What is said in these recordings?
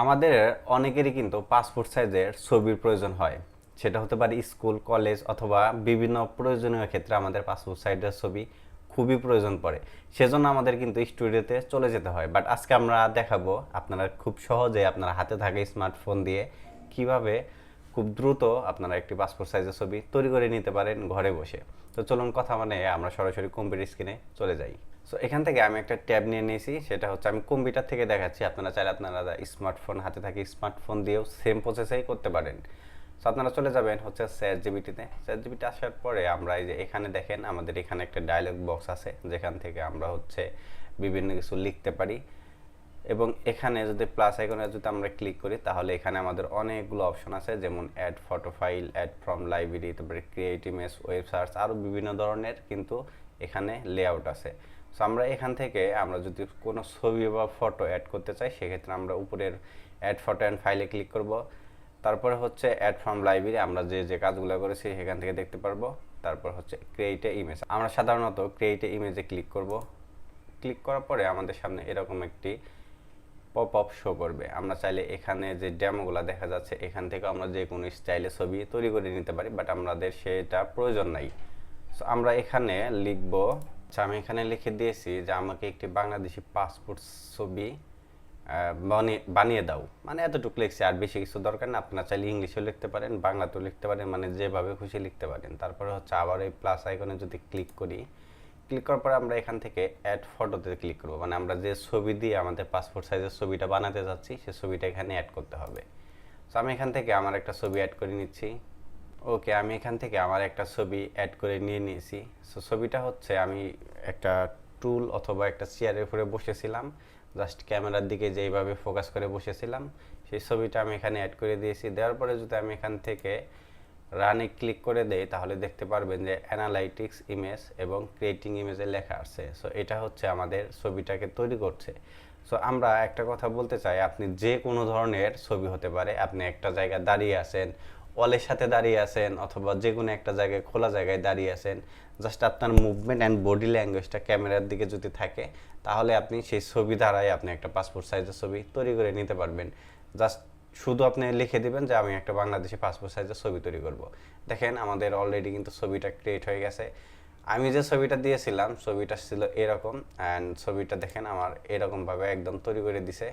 আমাদের অনেকেরই কিন্তু পাসপোর্ট সাইজের ছবির প্রয়োজন হয়। সেটা হতে পারে স্কুল, কলেজ অথবা বিভিন্ন প্রয়োজনীয় ক্ষেত্রে আমাদের পাসপোর্ট সাইজের ছবি খুবই প্রয়োজন পড়ে। সেজন্য আমাদের কিন্তু স্টুডিওতে চলে যেতে হয়। বাট আজকে আমরা দেখাবো আপনারা খুব সহজে আপনার হাতে থাকা স্মার্টফোন দিয়ে কিভাবে খুব দ্রুত আপনারা একটি পাসপোর্ট সাইজের ছবি তৈরি করে নিতে পারেন ঘরে বসে। তো চলুন কথা মানে আমরা সরাসরি কম্পিউটার স্ক্রিনে চলে যাই। সো এখান থেকে আমি একটা ট্যাব নিয়ে নিয়েছি, সেটা হচ্ছে আমি কম্পিউটার থেকে দেখাচ্ছি। আপনারা চাইলে আপনারা স্মার্টফোন হাতে থাকে স্মার্টফোন দিয়েও সেম প্রসেসেই করতে পারেন। সো আপনারা চলে যাবেন হচ্ছে চ্যাট জিপিটিতে। চ্যাট জিপিটি আসার পরে আমরা এই যে এখানে দেখেন আমাদের এখানে একটা ডায়লগ বক্স আছে, যেখান থেকে আমরা হচ্ছে বিভিন্ন কিছু লিখতে পারি। এবং এখানে যদি প্লাস আইকনে যদি আমরা ক্লিক করি তাহলে এখানে আমাদের অনেকগুলো অপশন আছে, যেমন add photo file, add from library, তারপরে ক্রিয়েট ইমেজ, ওয়েব সার্চ, আরও বিভিন্ন ধরনের কিন্তু এখানে লেআউট আছে। সো আমরা এখান থেকে আমরা যদি কোনো ছবি বা ফটো অ্যাড করতে চাই সেক্ষেত্রে আমরা উপরের অ্যাড ফটো অ্যান্ড ফাইলে ক্লিক করব। তারপরে হচ্ছে অ্যাড ফ্রম লাইব্রেরি, আমরা যে যে কাজগুলো করেছি সেখান থেকে দেখতে পারবো। তারপর হচ্ছে ক্রিয়েট এ ইমেজ, আমরা সাধারণত ক্রিয়েট এ ইমেজে ক্লিক করব। ক্লিক করার পরে আমাদের সামনে এরকম একটি পপ আপ শো করবে। আমরা চাইলে এখানে যে ডেমোগুলো দেখা যাচ্ছে এখান থেকে আমরা যে কোনো স্টাইলে ছবি তৈরি করে নিতে পারি, বাট আমাদের সেটা প্রয়োজন নাই। সো আমরা এখানে লিখব, আচ্ছা আমি এখানে লিখে দিয়েছি যে আমাকে একটি বাংলাদেশি পাসপোর্ট ছবি বানিয়ে দাও, মানে এতটুকু লিখছি, আর বেশি কিছু দরকার না। আপনারা চাইলে ইংলিশেও লিখতে পারেন, বাংলাতেও লিখতে পারেন, মানে যেভাবে খুশি লিখতে পারেন। তারপরে হচ্ছে আবার এই প্লাস আইকনে যদি ক্লিক করি, ক্লিক করার পরে আমরা এখান থেকে অ্যাড ফটোতে ক্লিক করব, মানে আমরা যে ছবি দিয়ে আমাদের পাসপোর্ট সাইজের ছবিটা বানাতে যাচ্ছি সেই ছবিটা এখানে অ্যাড করতে হবে। সো আমি এখান থেকে আমার একটা ছবি অ্যাড করে নিচ্ছি। ওকে, আমি এখান থেকে আমার একটা ছবি অ্যাড করে নিয়ে নিয়েছি। সো ছবিটা হচ্ছে আমি একটা টুল অথবা একটা চেয়ারের উপরে বসেছিলাম, জাস্ট ক্যামেরার দিকে যেইভাবে ফোকাস করে বসেছিলাম সেই ছবিটা আমি এখানে অ্যাড করে দিয়েছি। দেওয়ার পরে যদি আমি এখান থেকে রানে ক্লিক করে দেই তাহলে দেখতে পারবেন যে অ্যানালাইটিক্স ইমেজ এবং ক্রিয়েটিং ইমেজে লেখা আছে। সো এটা হচ্ছে আমাদের ছবিটাকে তৈরি করছে। সো আমরা একটা কথা বলতে চাই, আপনি যে কোনো ধরনের ছবি হতে পারে, আপনি একটা জায়গায় দাঁড়িয়ে আছেন, ওয়ালের সাথে দাঁড়িয়ে আছেন, অথবা যে কোনো একটা জায়গায় খোলা জায়গায় দাঁড়িয়ে আছেন, জাস্ট আপনার মুভমেন্ট অ্যান্ড বডি ল্যাঙ্গুয়েজটা ক্যামেরার দিকে যদি থাকে তাহলে আপনি সেই ছবি দ্বারাই আপনি একটা পাসপোর্ট সাইজের ছবি তৈরি করে নিতে পারবেন। জাস্ট শুধু আপনি লিখে দিবেন যে আমি একটা বাংলাদেশি পাসপোর্ট সাইজের ছবি তৈরি করব। দেখেন আমাদের অলরেডি কিন্তু ছবিটা ক্রিয়েট হয়ে গেছে। আমি যে ছবিটা দিয়েছিলাম ছবিটা ছিল এরকম, অ্যান্ড ছবিটা দেখেন আমার এরকমভাবে একদম তৈরি করে দিছে।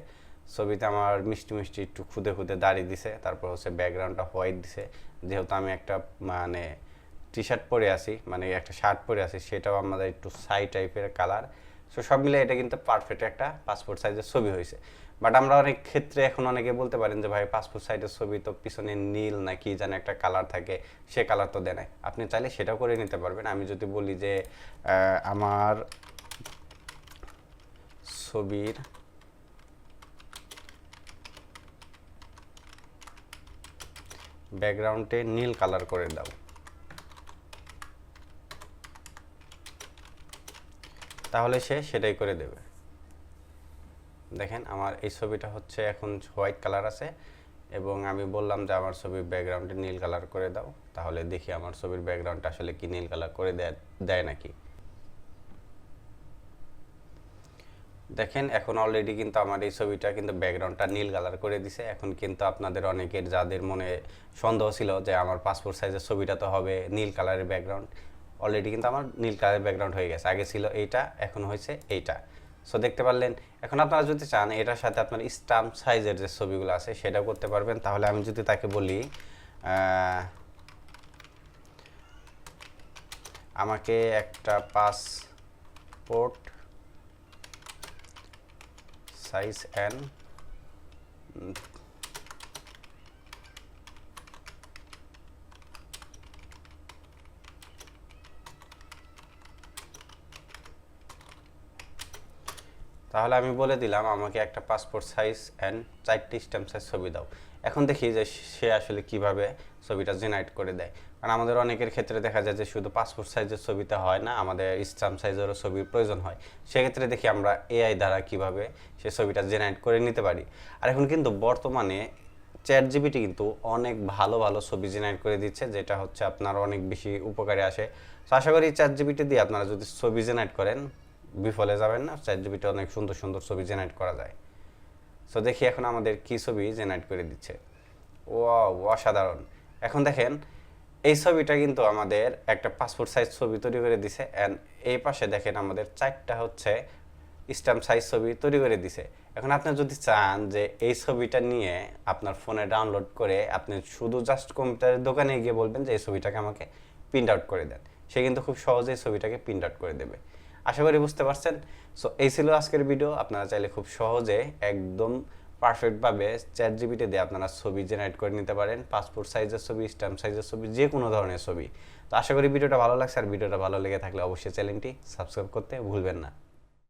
ছবিতে আমার মিষ্টি মিষ্টি একটু খুদে খুদে দাঁড়িয়ে দিছে, তারপর হচ্ছে ব্যাকগ্রাউন্ডটা হোয়াইট দিছে, যেহেতু আমি একটা মানে টি শার্ট পরে আছি, মানে একটা শার্ট পরে আছি, সেটাও আমাদের একটু ছাই টাইপের কালার। সো সব মিলে এটা কিন্তু পারফেক্ট একটা পাসপোর্ট সাইজের ছবি হয়েছে। বাট আমরা অনেক ক্ষেত্রে এখন অনেকে বলতে পারেন যে ভাই পাসপোর্ট সাইজের ছবি তো পিছনে নীল নাকি যেন একটা কালার থাকে, সে কালার তো দেয় নাই। আপনি চাইলে সেটাও করে নিতে পারবেন। আমি যদি বলি যে আমার ছবির ব্যাকগ্রাউন্ডে নীল কালার করে দাও, তাহলে সে সেটাই করে দেবে। দেখেন আমার এই ছবিটা হচ্ছে এখন হোয়াইট কালার আছে, এবং আমি বললাম যে আমার ছবির ব্যাকগ্রাউন্ডে নীল কালার করে দাও, তাহলে দেখি আমার ছবির ব্যাকগ্রাউন্ডটা আসলে কি নীল কালার করে দেয় নাকি। দেখেন এখন অলরেডি কিন্তু আমার এই ছবিটা কিন্তু ব্যাকগ্রাউন্ডটা নীল কালার করে দিছে। এখন কিন্তু আপনাদের অনেকের যাদের মনে সন্দেহ ছিল যে আমার পাসপোর্ট সাইজের ছবিটা তো হবে নীল কালারের ব্যাকগ্রাউন্ড, অলরেডি কিন্তু আমার নীল কালারের ব্যাকগ্রাউন্ড হয়ে গেছে। আগে ছিল এইটা, এখন হয়েছে এইটা। সো দেখতে পারলেন। এখন আপনারা যদি চান এটার সাথে আপনার স্টাম্প সাইজের যে ছবিগুলো আছে সেটাও করতে পারবেন। তাহলে আমি যদি তাকে বলি আমাকে একটা পাসপোর্ট সাইজ অ্যান্ড তাহলে আমি বলে দিলাম আমাকে একটা পাসপোর্ট সাইজ অ্যান্ড 4টি স্ট্যাম্প সাইজ ছবি দাও। এখন দেখি যে সে আসলে কিভাবে ছবিটা জেনারেট করে দেয়। কারণ আমাদের অনেকের ক্ষেত্রে দেখা যায় যে শুধু পাসপোর্ট সাইজের ছবিতে হয় না, আমাদের স্ট্যাম্প সাইজেরও ছবির প্রয়োজন হয়। সেক্ষেত্রে দেখি আমরা এআই দ্বারা কিভাবে সে ছবিটা জেনারেট করে নিতে পারি। আর এখন কিন্তু বর্তমানে চ্যাট জিপিটি কিন্তু অনেক ভালো ভালো ছবি জেনারেট করে দিচ্ছে, যেটা হচ্ছে আপনার অনেক বেশি উপকারে আসে। তো আশা করি চ্যাট জিপিটি দিয়ে আপনারা যদি ছবি জেনারেট করেন বিফলে যাবেন না। চ্যাট জিপিটি অনেক সুন্দর সুন্দর ছবি জেনারেট করা যায়। সো দেখি এখন আমাদের কি ছবি জেনারেট করে দিচ্ছে। ও অসাধারণ। এখন দেখেন এই ছবিটা কিন্তু আমাদের একটা পাসপোর্ট সাইজ ছবি তৈরি করে দিছে, অ্যান্ড এই পাশে দেখেন আমাদের 4টা হচ্ছে স্ট্যাম্প সাইজ ছবি তৈরি করে দিছে। এখন আপনি যদি চান যে এই ছবিটা নিয়ে আপনার ফোনে ডাউনলোড করে আপনি শুধু জাস্ট কম্পিউটারের দোকানে গিয়ে বলবেন যে এই ছবিটাকে আমাকে প্রিন্ট আউট করে দেন, সে কিন্তু খুব সহজেই ছবিটাকে প্রিন্ট আউট করে দেবে। আশা করি বুঝতে পারছেন। সো এই ছিল আজকের ভিডিও। আপনারা চাইলে খুব সহজে একদম পারফেক্টভাবে চ্যাটজিপিটি দিয়ে আপনারা ছবি জেনারেট করে নিতে পারেন, পাসপোর্ট সাইজের ছবি, স্ট্যাম্প সাইজের ছবি, যে কোনো ধরনের ছবি। তো আশা করি ভিডিওটা ভালো লাগছে, আর ভিডিওটা ভালো লেগে থাকলে অবশ্যই চ্যানেলটি সাবস্ক্রাইব করতে ভুলবেন না।